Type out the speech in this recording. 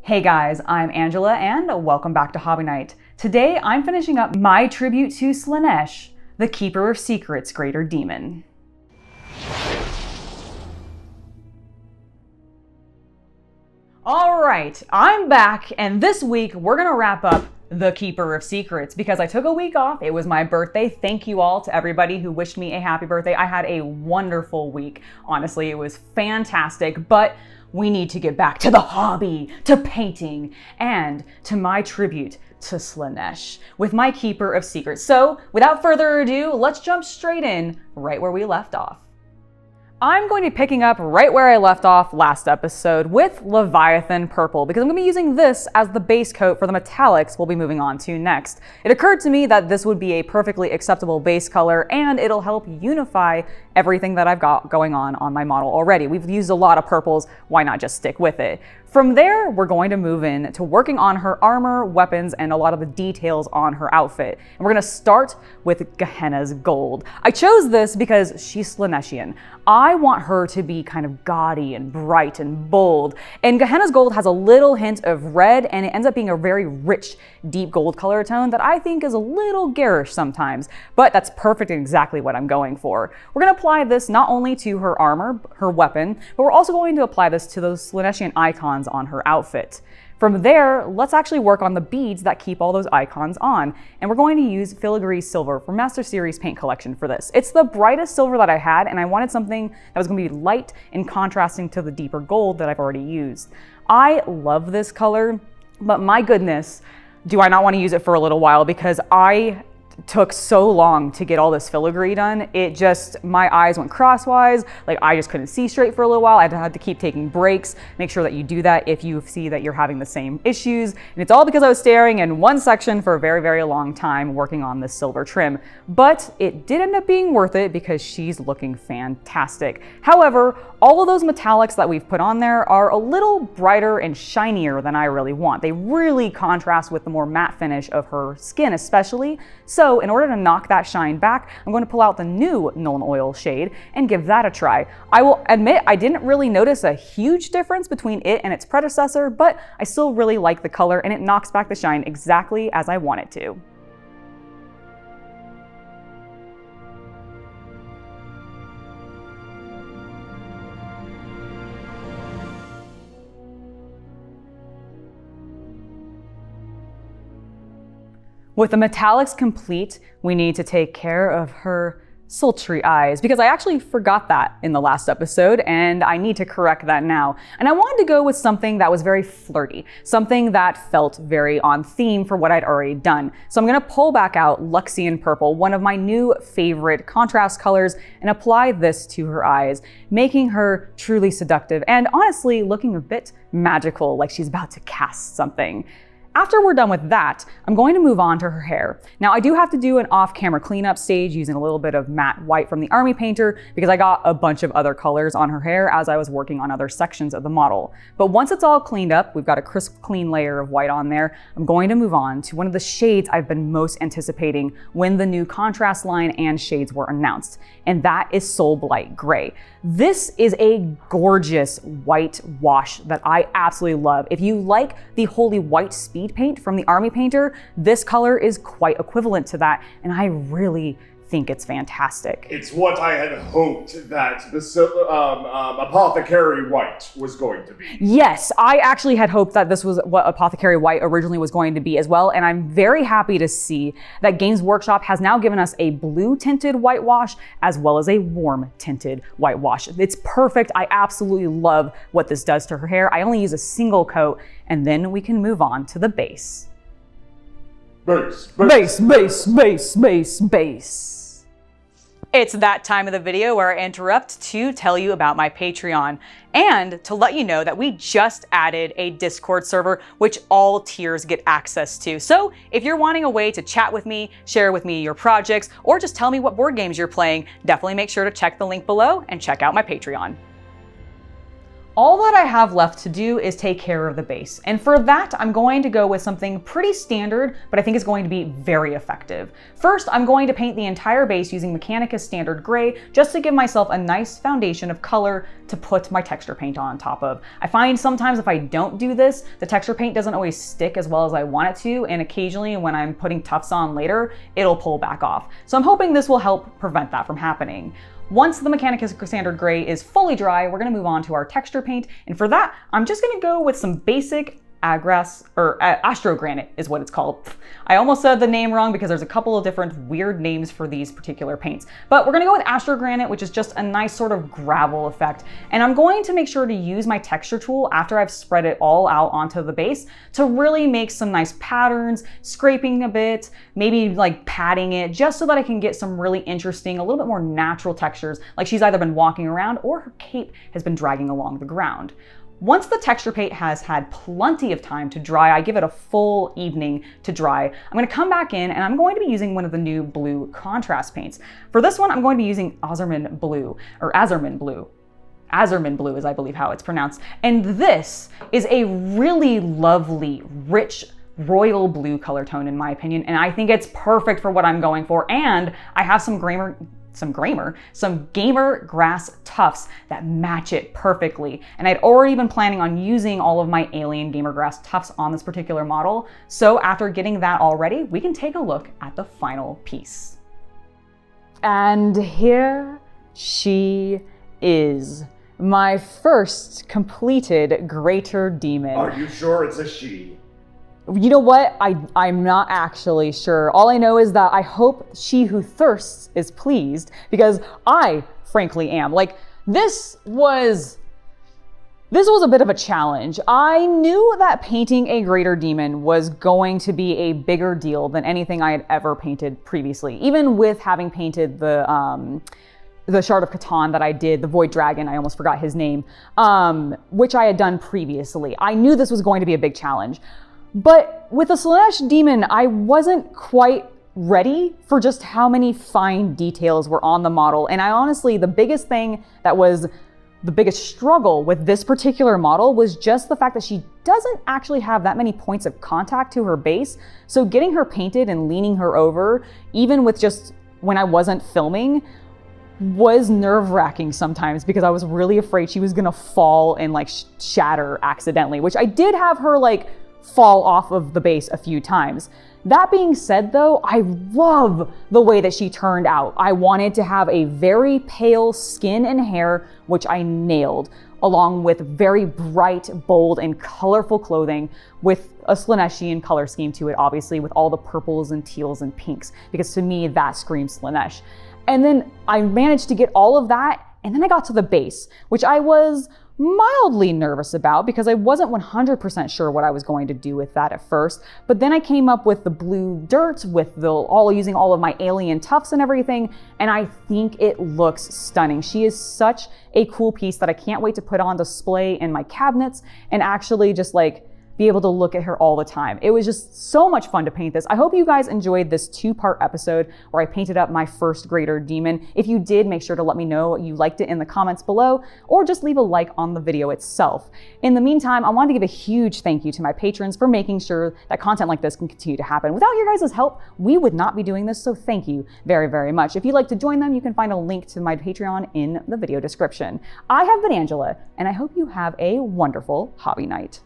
Hey guys, I'm Angela and welcome back to Hobby Night. Today I'm finishing up my tribute to Slaanesh, the Keeper of Secrets Greater Daemon. Alright, I'm back and this week we're gonna wrap up the Keeper of Secrets because I took a week off. It was my birthday. Thank you all to everybody who wished me a happy birthday. I had a wonderful week. Honestly, it was fantastic, but we need to get back to the hobby, to painting, and to my tribute to Slaanesh with my Keeper of Secrets. So without further ado, let's jump straight in right where we left off. I'm going to be picking up right where I left off last episode with Leviathan Purple because I'm going to be using this as the base coat for the metallics we'll be moving on to next. It occurred to me that this would be a perfectly acceptable base color and it'll help unify everything that I've got going on my model already. We've used a lot of purples, why not just stick with it? From there, we're going to move in to working on her armor, weapons, and a lot of the details on her outfit. And we're going to start with Gehenna's gold. I chose this because she's Slaaneshian. I want her to be kind of gaudy and bright and bold. And Gehenna's gold has a little hint of red, and it ends up being a very rich, deep gold color tone that I think is a little garish sometimes. But that's perfect and exactly what I'm going for. We're going to apply this not only to her armor, her weapon, but we're also going to apply this to those Slaaneshian icons on her outfit. From there, let's actually work on the beads that keep all those icons on. And we're going to use Filigree Silver from Master Series Paint Collection for this. It's the brightest silver that I had, and I wanted something that was going to be light and contrasting to the deeper gold that I've already used. I love this color, but my goodness, do I not want to use it for a little while because I took so long to get all this filigree done. It just, my eyes went crosswise. Like I just couldn't see straight for a little while. I had to keep taking breaks. Make sure that you do that if you see that you're having the same issues. And it's all because I was staring in one section for a very, very long time working on this silver trim. But it did end up being worth it because she's looking fantastic. However, all of those metallics that we've put on there are a little brighter and shinier than I really want. They really contrast with the more matte finish of her skin especially. So in order to knock that shine back, I'm going to pull out the new Nuln Oil shade and give that a try. I will admit I didn't really notice a huge difference between it and its predecessor, but I still really like the color and it knocks back the shine exactly as I want it to. With the metallics complete, we need to take care of her sultry eyes because I actually forgot that in the last episode and I need to correct that now. And I wanted to go with something that was very flirty, something that felt very on theme for what I'd already done. So I'm gonna pull back out Luxion Purple, one of my new favorite contrast colors, and apply this to her eyes, making her truly seductive and honestly looking a bit magical, like she's about to cast something. After we're done with that, I'm going to move on to her hair. Now I do have to do an off-camera cleanup stage using a little bit of matte white from the Army Painter because I got a bunch of other colors on her hair as I was working on other sections of the model. But once it's all cleaned up, we've got a crisp, clean layer of white on there, I'm going to move on to one of the shades I've been most anticipating when the new contrast line and shades were announced, and that is Soul Blight Gray. This is a gorgeous white wash that I absolutely love. If you like the Holy White Speed paint from the Army Painter, this color is quite equivalent to that, and I really think it's fantastic. It's what I had hoped that the Apothecary White was going to be. Yes, I actually had hoped that this was what Apothecary White originally was going to be as well, and I'm very happy to see that Games Workshop has now given us a blue tinted whitewash as well as a warm tinted whitewash. It's perfect. I absolutely love what this does to her hair. I only use a single coat, and then we can move on to the base. Base. It's that time of the video where I interrupt to tell you about my Patreon and to let you know that we just added a Discord server which all tiers get access to. So if you're wanting a way to chat with me, share with me your projects, or just tell me what board games you're playing, definitely make sure to check the link below and check out my Patreon. All that I have left to do is take care of the base. And for that, I'm going to go with something pretty standard, but I think is going to be very effective. First, I'm going to paint the entire base using Mechanicus Standard Gray, just to give myself a nice foundation of color to put my texture paint on top of. I find sometimes if I don't do this, the texture paint doesn't always stick as well as I want it to, and occasionally when I'm putting tufts on later, it'll pull back off. So I'm hoping this will help prevent that from happening. Once the Mechanicus Standard Gray is fully dry, we're gonna move on to our texture paint. And for that, I'm just gonna go with some basic Astrogranite is what it's called. I almost said the name wrong because there's a couple of different weird names for these particular paints. But we're gonna go with Astrogranite, which is just a nice sort of gravel effect. And I'm going to make sure to use my texture tool after I've spread it all out onto the base to really make some nice patterns, scraping a bit, maybe like patting it, just so that I can get some really interesting, a little bit more natural textures, like she's either been walking around or her cape has been dragging along the ground. Once the texture paint has had plenty of time to dry, I give it a full evening to dry. I'm going to come back in and I'm going to be using one of the new blue contrast paints. For this one, I'm going to be using Asurman Blue, or Asurman Blue. Asurman Blue is, I believe, how it's pronounced. And this is a really lovely, rich, royal blue color tone in my opinion, and I think it's perfect for what I'm going for. And I have some gamer grass tufts that match it perfectly. And I'd already been planning on using all of my alien gamer grass tufts on this particular model. So after getting that all ready, we can take a look at the final piece. And here she is, my first completed Greater Daemon. Are you sure it's a she? You know what? I'm not actually sure. All I know is that I hope she who thirsts is pleased, because I frankly am. Like, this was a bit of a challenge. I knew that painting a Greater Daemon was going to be a bigger deal than anything I had ever painted previously. Even with having painted the Shard of Catan that I did, the Void Dragon, I almost forgot his name, which I had done previously. I knew this was going to be a big challenge. But with the Slaanesh Demon, I wasn't quite ready for just how many fine details were on the model. And I honestly, the biggest thing that was the biggest struggle with this particular model was just the fact that she doesn't actually have that many points of contact to her base. So getting her painted and leaning her over, even with just when I wasn't filming, was nerve-wracking sometimes, because I was really afraid she was gonna fall and like shatter accidentally, which I did have her like fall off of the base a few times. That being said though, I love the way that she turned out. I wanted to have a very pale skin and hair, which I nailed, along with very bright, bold, and colorful clothing with a Slaaneshian color scheme to it, obviously, with all the purples and teals and pinks, because to me, that screams Slaanesh. And then I managed to get all of that, and then I got to the base, which I was mildly nervous about because I wasn't 100% sure what I was going to do with that at first. But then I came up with the blue dirt with using all of my alien tufts and everything, and I think it looks stunning. She is such a cool piece that I can't wait to put on display in my cabinets and actually just like be able to look at her all the time. It was just so much fun to paint this. I hope you guys enjoyed this 2-part episode where I painted up my first Greater Daemon. If you did, make sure to let me know you liked it in the comments below, or just leave a like on the video itself. In the meantime, I want to give a huge thank you to my patrons for making sure that content like this can continue to happen. Without your guys' help, we would not be doing this, so thank you very, very much. If you'd like to join them, you can find a link to my Patreon in the video description. I have been Angela, and I hope you have a wonderful hobby night.